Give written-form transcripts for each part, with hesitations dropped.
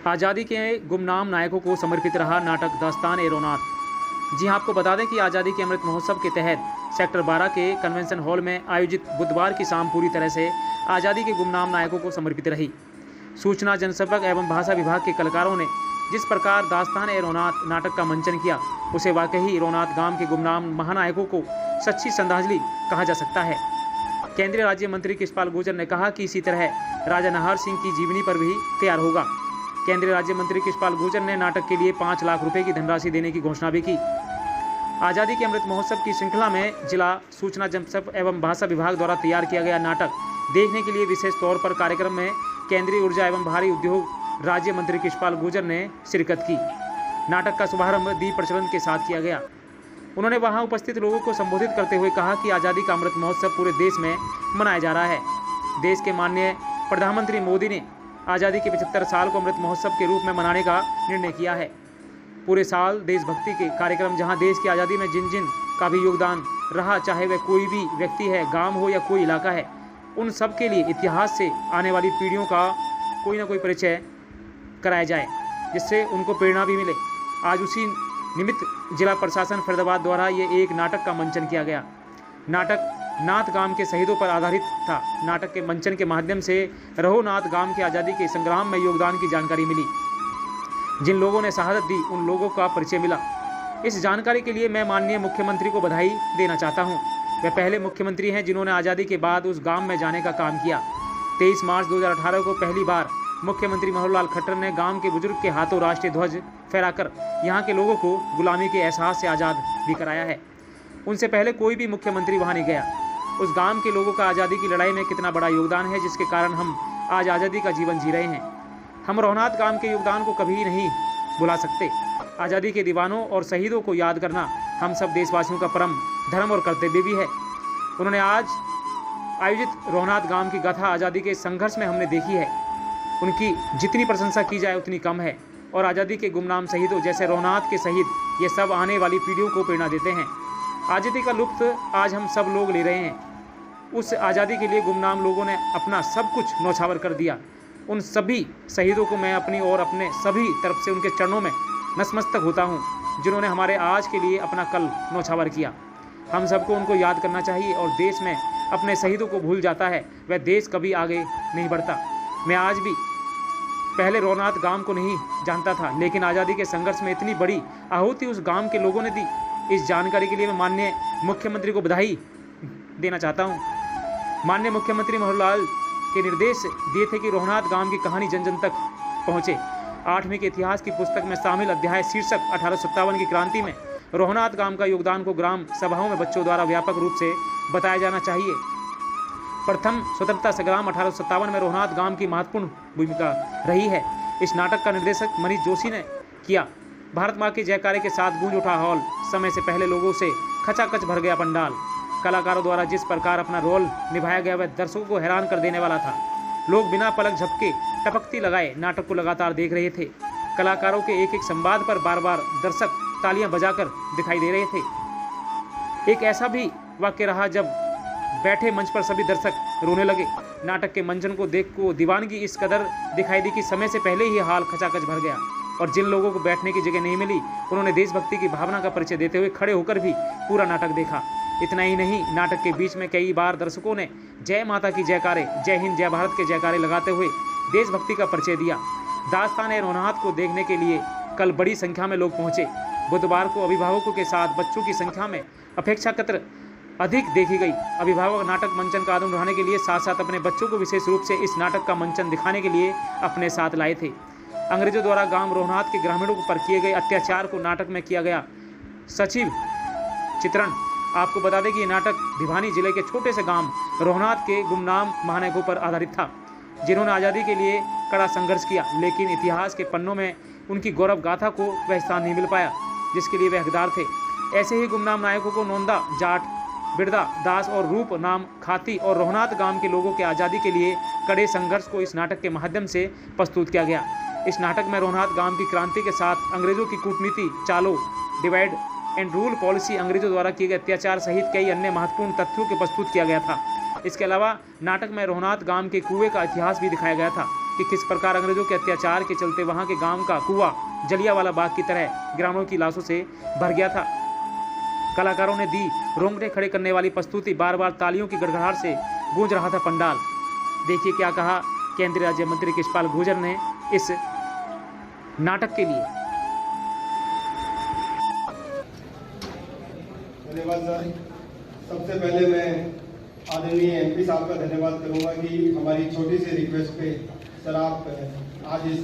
आज़ादी के गुमनाम नायकों को समर्पित रहा नाटक दास्तान-ए-रौनाक। जी हां, आपको बता दें कि आज़ादी के अमृत महोत्सव के तहत सेक्टर 12 के कन्वेंशन हॉल में आयोजित बुधवार की शाम पूरी तरह से आज़ादी के गुमनाम नायकों को समर्पित रही। सूचना जनसंपर्क एवं भाषा विभाग के कलाकारों ने जिस प्रकार दास्तान-ए-रौनाक नाटक का मंचन किया, उसे वाकई रौनाक गांव के गुमनाम महानायकों को सच्ची श्रद्धांजलि कहा जा सकता है। केंद्रीय राज्य मंत्री कृष्णपाल गुर्जर ने कहा कि इसी तरह राजा नाहर सिंह की जीवनी पर भी तैयार होगा। केंद्रीय राज्य मंत्री कृष्णपाल गुर्जर ने नाटक के लिए 5 लाख रुपए की धनराशि देने की घोषणा भी की। आज़ादी के अमृत महोत्सव की श्रृंखला में जिला सूचना जनसंपर्क एवं भाषा विभाग द्वारा तैयार किया गया नाटक देखने के लिए विशेष तौर पर कार्यक्रम में केंद्रीय ऊर्जा एवं भारी उद्योग राज्य मंत्री कृष्णपाल गुर्जर ने शिरकत की। नाटक का शुभारंभ दीप प्रज्वलन के साथ किया गया। उन्होंने वहां उपस्थित लोगों को संबोधित करते हुए कहा कि आज़ादी का अमृत महोत्सव पूरे देश में मनाया जा रहा है। देश के माननीय प्रधानमंत्री मोदी ने आज़ादी के 75 साल को अमृत महोत्सव के रूप में मनाने का निर्णय किया है। पूरे साल देशभक्ति के कार्यक्रम, जहां देश की आज़ादी में जिन जिन का भी योगदान रहा, चाहे वह कोई भी व्यक्ति है, गांव हो या कोई इलाका है, उन सब के लिए इतिहास से आने वाली पीढ़ियों का कोई ना कोई परिचय कराया जाए, जिससे उनको प्रेरणा भी मिले। आज उसी निमित्त जिला प्रशासन फरीदाबाद द्वारा ये एक नाटक का मंचन किया गया। नाटक नाथ गांव के शहीदों पर आधारित था। नाटक के मंचन के माध्यम से रहो नाथ गांव के आज़ादी के संग्राम में योगदान की जानकारी मिली। जिन लोगों ने शहादत दी, उन लोगों का परिचय मिला। इस जानकारी के लिए मैं माननीय मुख्यमंत्री को बधाई देना चाहता हूं। वे पहले मुख्यमंत्री हैं जिन्होंने आज़ादी के बाद उस गांव में जाने का काम किया। 23 मार्च 2018 को पहली बार मुख्यमंत्री मनोहर लाल खट्टर ने गांव के बुजुर्ग के हाथों राष्ट्रीय ध्वज फहराकर यहां के लोगों को गुलामी के एहसास से आज़ाद भी कराया है। उनसे पहले कोई भी मुख्यमंत्री वहां नहीं गया। उस गांव के लोगों का आज़ादी की लड़ाई में कितना बड़ा योगदान है, जिसके कारण हम आज आज़ादी का जीवन जी रहे हैं। हम रौनाक गांव के योगदान को कभी नहीं भुला सकते। आज़ादी के दीवानों और शहीदों को याद करना हम सब देशवासियों का परम धर्म और कर्तव्य भी है। उन्होंने आज आयोजित रौनाक गांव की गाथा आज़ादी के संघर्ष में हमने देखी है। उनकी जितनी प्रशंसा की जाए उतनी कम है। और आज़ादी के गुमनाम शहीदों जैसे रौनाक के शहीद, ये सब आने वाली पीढ़ियों को प्रेरणा देते हैं। आज़ादी का लुत्फ आज हम सब लोग ले रहे हैं। उस आज़ादी के लिए गुमनाम लोगों ने अपना सब कुछ न्यौछावर कर दिया। उन सभी शहीदों को मैं अपनी और अपने सभी तरफ से उनके चरणों में नतमस्तक होता हूँ, जिन्होंने हमारे आज के लिए अपना कल न्यौछावर किया। हम सबको उनको याद करना चाहिए। और देश में अपने शहीदों को भूल जाता है, वह देश कभी आगे नहीं बढ़ता। मैं आज भी पहले रौनाक गांव को नहीं जानता था, लेकिन आज़ादी के संघर्ष में इतनी बड़ी आहुति उस गांव के लोगों ने दी। इस जानकारी के लिए मैं माननीय मुख्यमंत्री को बधाई देना चाहता हूं। माननीय मुख्यमंत्री मनोहर लाल के निर्देश दिए थे कि रौनाक गांव की कहानी जन जन तक पहुंचे। 8वीं के इतिहास की पुस्तक में शामिल अध्याय शीर्षक 1857 की क्रांति में रौनाक गांव का योगदान को ग्राम सभाओं में बच्चों द्वारा व्यापक रूप से बताया जाना चाहिए। प्रथम स्वतंत्रता संग्राम 1857 में रौनाक गांव की महत्वपूर्ण भूमिका रही है। इस नाटक का निर्देशक मनीष जोशी ने किया। भारत माँ के जयकारे के साथ गूंज उठा हॉल। समय से पहले लोगों से खचाखच भर गया पंडाल। कलाकारों द्वारा जिस प्रकार अपना रोल निभाया गया, वह दर्शकों को हैरान कर देने वाला था। लोग बिना पलक झपके टपकती लगाए नाटक को लगातार देख रहे थे। कलाकारों के एक एक संवाद पर बार बार दर्शक तालियां बजाकर दिखाई दे रहे थे। एक ऐसा भी वाक्य रहा जब बैठे मंच पर सभी दर्शक रोने लगे। नाटक के मंचन को देख को दीवानगी इस कदर दिखाई दी कि समय से पहले ही हाल खचाखच भर गया। और जिन लोगों को बैठने की जगह नहीं मिली, उन्होंने देशभक्ति की भावना का परिचय देते हुए खड़े होकर भी पूरा नाटक देखा। इतना ही नहीं, नाटक के बीच में कई बार दर्शकों ने जय माता की जयकारे, जय हिंद, जय भारत के जयकारे लगाते हुए देशभक्ति का परिचय दिया। दास्तान-ए-रौनाक को देखने के लिए कल बड़ी संख्या में लोग पहुंचे। बुधवार को अभिभावकों के साथ बच्चों की संख्या में अपेक्षाकृत अधिक देखी गई। अभिभावक नाटक मंचन का आनंद उठाने के लिए साथ साथ अपने बच्चों को विशेष रूप से इस नाटक का मंचन दिखाने के लिए अपने साथ लाए थे। अंग्रेजों द्वारा गांव रौनाक के ग्रामीणों पर किए गए अत्याचार को नाटक में किया गया सचिव चित्रण। आपको बता दें कि ये नाटक भिवानी जिले के छोटे से गांव रौनाक के गुमनाम महानायकों पर आधारित था, जिन्होंने आज़ादी के लिए कड़ा संघर्ष किया, लेकिन इतिहास के पन्नों में उनकी गौरव गाथा को वह स्थान नहीं मिल पाया जिसके लिए वे हकदार थे। ऐसे ही गुमनाम नायकों को नोंदा, जाट, बिरदा, दास और रूप नाम खाती और रौनाक गांव के लोगों के आज़ादी के लिए कड़े संघर्ष को इस नाटक के माध्यम से प्रस्तुत किया गया। इस नाटक में रौनाक गांव की क्रांति के साथ अंग्रेजों की कूटनीति, चालों, डिवाइड एंड रूल पॉलिसी, अंग्रेजों द्वारा किए गए अत्याचार सहित कई अन्य महत्वपूर्ण तथ्यों को प्रस्तुत किया गया था। इसके अलावा नाटक में रौनाक गांव के कुएं का इतिहास भी दिखाया गया था। कि किस प्रकार अंग्रेजों के अत्याचार के चलते वहाँ के गांव का कुआं जलियांवाला बाग की तरह ग्रामीणों की लाशों से भर गया था। कलाकारों ने दी रोंगटे खड़े करने वाली प्रस्तुति, बार बार तालियों की गड़गड़ाहट से गूंज रहा था पंडाल। देखिए क्या कहा केंद्रीय राज्य मंत्री कृष्णपाल गुर्जर ने इस नाटक के लिए। धन्यवाद सर। सबसे पहले मैं आदरणीय एमपी साहब का धन्यवाद करूंगा कि हमारी छोटी सी रिक्वेस्ट पे सर आप आज इस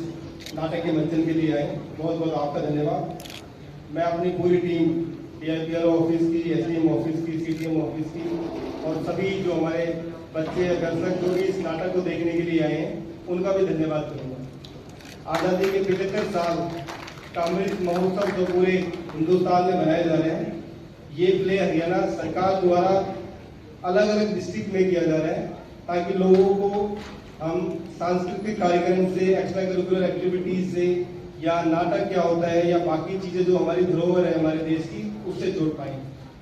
नाटक के मंचन के लिए आए। बहुत बहुत आपका धन्यवाद। मैं अपनी पूरी टीम डीआईपीआरओ ऑफिस की, एसडीएम ऑफिस की, सीटीएम ऑफिस की और सभी जो हमारे बच्चे या दर्शक जो भी इस नाटक को देखने के लिए आए हैं उनका भी धन्यवाद करूँगा। आज़ादी के 75 साल का अमृत महोत्सव जो पूरे हिंदुस्तान में मनाए जा रहे हैं, ये प्ले हरियाणा सरकार द्वारा अलग अलग डिस्ट्रिक्ट में किया जा रहा है ताकि लोगों को हम सांस्कृतिक कार्यक्रम से, एक्स्ट्रा करिकुलर एक्टिविटीज से या नाटक क्या होता है या बाकी चीजें जो हमारी धरोहर है हमारे देश की, उससे जोड़ पाए।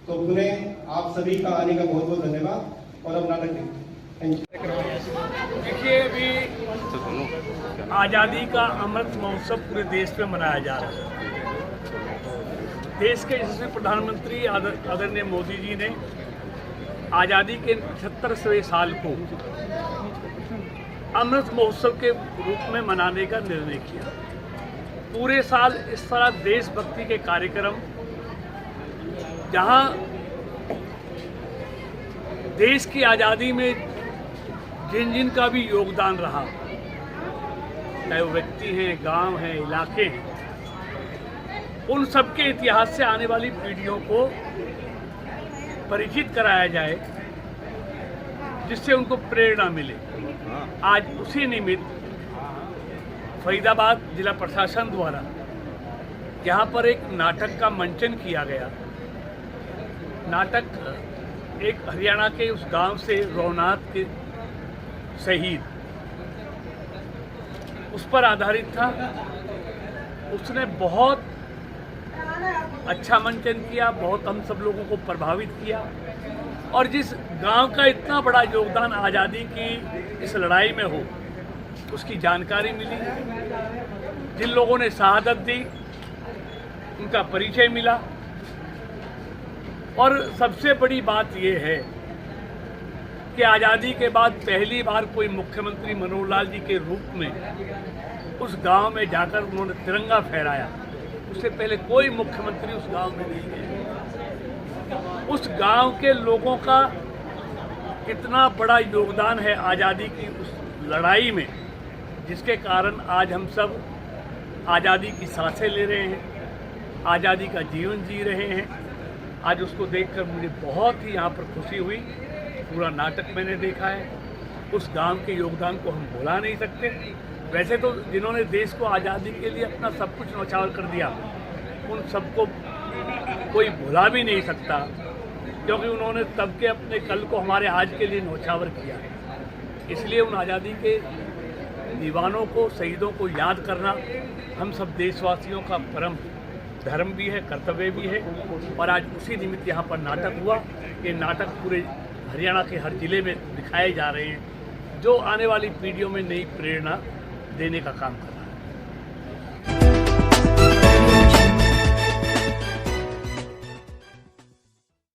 तो पुनः आप सभी का आने का बहुत बहुत धन्यवाद और अब नाटक देखते हैं। Thank you. देखिए, अभी आज़ादी का अमृत महोत्सव पूरे देश में मनाया जा रहा है। देश के यशस्वी प्रधानमंत्री आदरणीय मोदी जी ने आज़ादी के 75वें साल को अमृत महोत्सव के रूप में मनाने का निर्णय किया। पूरे साल इस तरह देशभक्ति के कार्यक्रम, जहां देश की आज़ादी में जिन जिन का भी योगदान रहा, चाहे वो व्यक्ति हैं, गांव हैं, इलाके हैं, उन सबके इतिहास से आने वाली पीढ़ियों को परिचित कराया जाए, जिससे उनको प्रेरणा मिले। आज उसी निमित्त फरीदाबाद जिला प्रशासन द्वारा यहाँ पर एक नाटक का मंचन किया गया। नाटक एक हरियाणा के उस गांव से रौनाथ के शहीद, उस पर आधारित था। उसने बहुत अच्छा मंचन किया, बहुत हम सब लोगों को प्रभावित किया। और जिस गांव का इतना बड़ा योगदान आज़ादी की इस लड़ाई में हो, उसकी जानकारी मिली। जिन लोगों ने शहादत दी, उनका परिचय मिला। और सबसे बड़ी बात यह है कि आज़ादी के बाद पहली बार कोई मुख्यमंत्री मनोहर लाल जी के रूप में उस गांव में जाकर उन्होंने तिरंगा फहराया। उससे पहले कोई मुख्यमंत्री उस गांव में नहीं गया। उस गांव के लोगों का कितना बड़ा योगदान है आज़ादी की उस लड़ाई में, जिसके कारण आज हम सब आज़ादी की सांसें ले रहे हैं, आज़ादी का जीवन जी रहे हैं। आज उसको देखकर मुझे बहुत ही यहाँ पर खुशी हुई। पूरा नाटक मैंने देखा है। उस गांव के योगदान को हम भुला नहीं सकते। वैसे तो जिन्होंने देश को आज़ादी के लिए अपना सब कुछ न्यौछावर कर दिया, उन सबको कोई भुला भी नहीं सकता, क्योंकि उन्होंने तब के अपने कल को हमारे आज के लिए न्यौछावर किया। इसलिए उन आज़ादी के दीवानों को, शहीदों को याद करना हम सब देशवासियों का परम धर्म भी है, कर्तव्य भी है। और आज उसी निमित्त यहाँ पर नाटक हुआ। ये नाटक पूरे हरियाणा के हर जिले में दिखाए जा रहे हैं, जो आने वाली पीढ़ियों में नई प्रेरणा देने का काम कर रहे हैं।